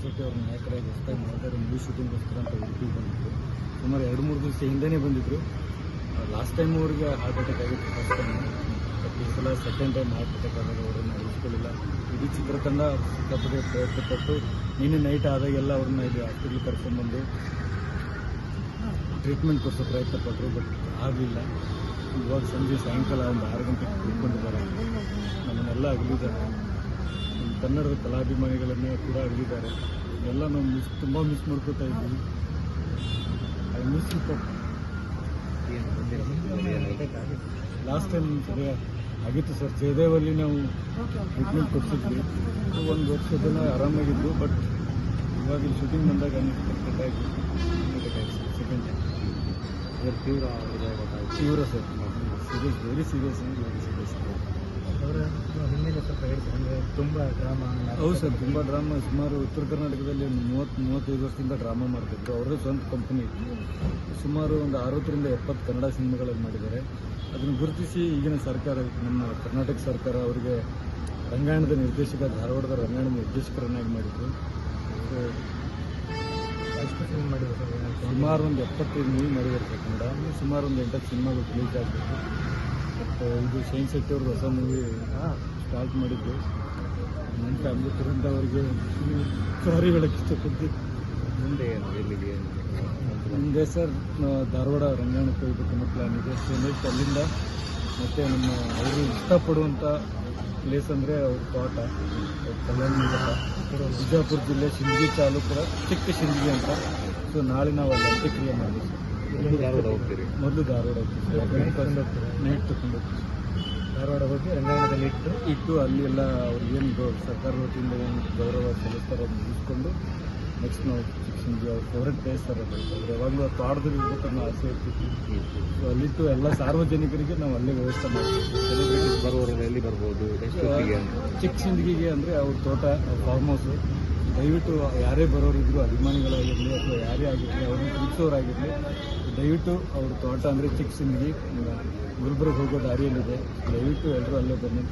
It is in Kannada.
ಶೆಟ್ಟಿ ಅವ್ರ ನಾಯಕರಾಗಿ ಹೊಸದಾಗಿ ಮಾಡಿದ್ದಾರೆ ಮೂವಿ ಶೂಟಿಂಗ್ಗೋಸ್ಕರ ಅಂತ ಉಡುಪಿಗೆ ಬಂದಿದ್ರು. ಸುಮಾರು 2-3 ದಿವಸ ಹಿಂದೆಯೇ ಬಂದಿದ್ದರು. ಲಾಸ್ಟ್ ಟೈಮ್ ಅವ್ರಿಗೆ ಹಾರ್ಟ್ ಅಟ್ಯಾಕ್ ಆಗಿತ್ತು ಫಸ್ಟ್ ಟೈಮ್. ಬಟ್ ಈ ಸಲ ಸೆಕೆಂಡ್ ಟೈಮ್ ಹಾರ್ಟ್ ಅಟ್ಯಾಕ್ ಆದಾಗ ಅವ್ರನ್ನ ಉಳಿಸ್ಕೊಳ್ಳಿಲ್ಲ. ಇಡೀ ಚಿತ್ರತಂಡ ಸಿಕ್ಕಾಪಟ್ಟೆ ಪ್ರಯತ್ನಪಟ್ಟು ನಿನ್ನೆ ನೈಟ್ ಆದಾಗೆಲ್ಲ ಅವ್ರನ್ನ ಇಲ್ಲಿ ಹಾಸ್ಪಿಟ್ಲಿಗೆ ಕರ್ಕೊಂಡ್ಬಂದು ಟ್ರೀಟ್ಮೆಂಟ್ ಕೊಡಿಸೋ ಪ್ರಯತ್ನ ಪಟ್ಟರು. ಬಟ್ ಆಗಲಿಲ್ಲ. ಇವಾಗ ಸಂಜೆ ಸಾಯಂಕಾಲ ಒಂದು 6 ಗಂಟೆಗೆ ತಿಳ್ಕೊಂಡಿದ್ದಾರೆ. ನಮ್ಮನ್ನೆಲ್ಲ ಅಗಲಿದ್ದಾರೆ. ನಮ್ಮ ಕನ್ನಡದ ಕಲಾಭಿಮಾನಿಗಳನ್ನೇ ಕೂಡ ಅಗಲಿದ್ದಾರೆ. ಎಲ್ಲ ನಾವು ತುಂಬ ಮಿಸ್ ಮಾಡ್ಕೋತಾ ಇದ್ದೀವಿ. ಐ ಮಿಸ್ ಯು ಪಪ್ಪ. ಲಾಸ್ಟ್ ಟೈಮ್ ಸರಿ ಆಗಿತ್ತು ಸರ್. ಜಯದೇವಲ್ಲಿ ನಾವು ಟ್ರೀಟ್ಮೆಂಟ್ ಕೊಡಿಸಿದ್ವಿ. 1 ವರ್ಷದನ್ನ ಆರಾಮಾಗಿದ್ದು. ಬಟ್ ಇವಾಗ ಇಲ್ಲಿ ಶೂಟಿಂಗ್ ಬಂದಾಗ ಕರೆಕ್ಟಾಗಿ ಸೆಕೆಂಡ್ ಟೈಮ್ ತೀವ್ರ ಸರ್. Serious, very serious. ಅವರ ಹಿನ್ನೆಲೆ ಸ್ವಲ್ಪ ಹೇಳ್ತಾರೆ ಅಂದರೆ ತುಂಬ ಡ್ರಾಮಾ. ಹೌದು ಸರ್, ತುಂಬ ಡ್ರಾಮಾ. ಸುಮಾರು ಉತ್ತರ ಕರ್ನಾಟಕದಲ್ಲಿ 30-35 ವರ್ಷದಿಂದ ಡ್ರಾಮಾ ಮಾಡ್ತಿದ್ರು. ಅವರೇ ಸ್ವಂತ ಕಂಪನಿ ಇತ್ತು. ಸುಮಾರು ಒಂದು 60ರಿಂದ 70 ಕನ್ನಡ ಸಿನಿಮಾಗಳಲ್ಲಿ ಮಾಡಿದ್ದಾರೆ. ಅದನ್ನು ಗುರುತಿಸಿ ಈಗಿನ ಸರ್ಕಾರ, ನಮ್ಮ ಕರ್ನಾಟಕ ಸರ್ಕಾರ ಅವರಿಗೆ ರಂಗಾಯಣದ ನಿರ್ದೇಶಕ, ಧಾರವಾಡದ ರಂಗಾಯಣದ ನಿರ್ದೇಶಕರನ್ನಾಗಿ ಮಾಡಿದ್ರು. ಸೊ ಎಷ್ಟು ಸಿನಿಮಾ ಮಾಡಿದ್ರು ಸರ್? ಸುಮಾರು ಒಂದು 75 ಮೂವಿ ಮಾಡಿದ್ದಾರೆ ಸರ್ ಕನ್ನಡ. ಸುಮಾರು ಒಂದು 8 ಸಿನಿಮಾಗಳು ರಿಲೀಸ್ ಆಗಬೇಕು. ಬಟ್ ಇದು ಶೈನ್ ಶೆಟ್ಟಿ ಅವ್ರದ್ದು ಹೊಸ ಮೂವಿ ಸ್ಟಾರ್ಟ್ ಮಾಡಿದ್ದು. ನನ್ನ ಫ್ಯಾಮಿಲಿ ಕಡೆಯಿಂದ ಅವರಿಗೆ ಸಾರಿ ಹೇಳಕ್ಕೆ ಇಷ್ಟಪಡ್ತೀನಿ. ಮುಂದೆ ಎಲ್ಲಿಗೆ? ಮುಂದೆ ಸರ್ ಧಾರವಾಡ ರಂಗಾಯಣಕ್ಕೆ ಹೋಗ್ಬೇಕು ಅನ್ನೋ ಪ್ಲ್ಯಾನ್ ಇದೆ. ಸೊ ನೆಕ್ಸ್ಟ್ ಅಲ್ಲಿಂದ ಮತ್ತು ನಮ್ಮ ಅವರು ಇಷ್ಟಪಡುವಂಥ ಪ್ಲೇಸ್ ಅಂದರೆ ಅವ್ರ ತೋಟ, ಕಲ್ಯಾಣ ಮಂಟಪ, ಬಿಜಾಪುರ ಜಿಲ್ಲೆ ಸಿಂದಗಿ ತಾಲೂಕರ ಚಿಕ್ಕ ಸಿಂದಗಿ ಅಂತ. ಸೊ ನಾಳೆ ನಾವು ಅಲ್ಲಿ ಅಂತ್ಯಕ್ರಿಯೆ ಮಾಡಿದ್ವಿ ಸರ್. ಧಾರವಾಡ ಹೋಗ್ತೀರಿ? ಮೊದಲು ಧಾರವಾಡ ಹೋಗ್ತೀವಿ. ನೈಟ್ ತಗೊಂಡು ಹೋಗ್ತೀವಿ. ಧಾರವಾಡ ಹೋಗಿ ರಂಗಾಯಣದಲ್ಲಿ ಇಟ್ಟು ಅಲ್ಲಿ ಎಲ್ಲ ಅವ್ರಿಗೇನು ಸರ್ಕಾರದ ವತಿಯಿಂದ ಏನು ಗೌರವ ಸಲ್ಲಿಸ್ತಾರೋ ಅದನ್ನು ಮುಗಿಸ್ಕೊಂಡು ನೆಕ್ಸ್ಟ್ ನಾವು ಸಿಂದಗಿ ಅವ್ರ ಫೇವ್ರೆಟ್ ಪ್ಲೇಸ್ ಸರ್ ಅದು. ಅವ್ರು ಯಾವಾಗಲೂ ಆ ತೋಟದಲ್ಲಿ ಇರ್ಬೇಕು ಅನ್ನೋ ಆಸೆ ಇರ್ತಿತ್ತು. ಸೊ ಅಲ್ಲಿಟ್ಟು ಎಲ್ಲ ಸಾರ್ವಜನಿಕರಿಗೆ ನಾವು ಅಲ್ಲೇ ವ್ಯವಸ್ಥೆ ಮಾಡ್ತೀವಿ. ಸೆಲೆಬ್ರಿಟೀಸ್ ಬರುವವರೆಲ್ಲ ಎಲ್ಲಿ ಬರ್ಬೋದು? ಚಿಕ್ಕ ಸಿಂದಗಿಗೆ ಅಂದರೆ ಅವ್ರ ತೋಟ, ಅವ್ರ ಫಾರ್ಮ್ ಹೌಸು. ದಯವಿಟ್ಟು ಯಾರೇ ಬರೋರಿದ್ರು, ಅಭಿಮಾನಿಗಳಾಗಿರಲಿ ಅಥವಾ ಯಾರೇ ಆಗಿರಲಿ, ಅವ್ರನ್ನ ಪ್ರೀತಿಸೋರಾಗಿರಲಿ, ದಯವಿಟ್ಟು ಅವ್ರ ತೋಟ ಅಂದರೆ ಚಿಕ್ಕ ಸಿಂದಗಿ ಗುಲ್ಬರ್ಗ ಹೋಗೋ ದಾರಿಯಲ್ಲಿದೆ. ದಯವಿಟ್ಟು ಎಲ್ಲರೂ ಅಲ್ಲೇ ಬನ್ನಿ.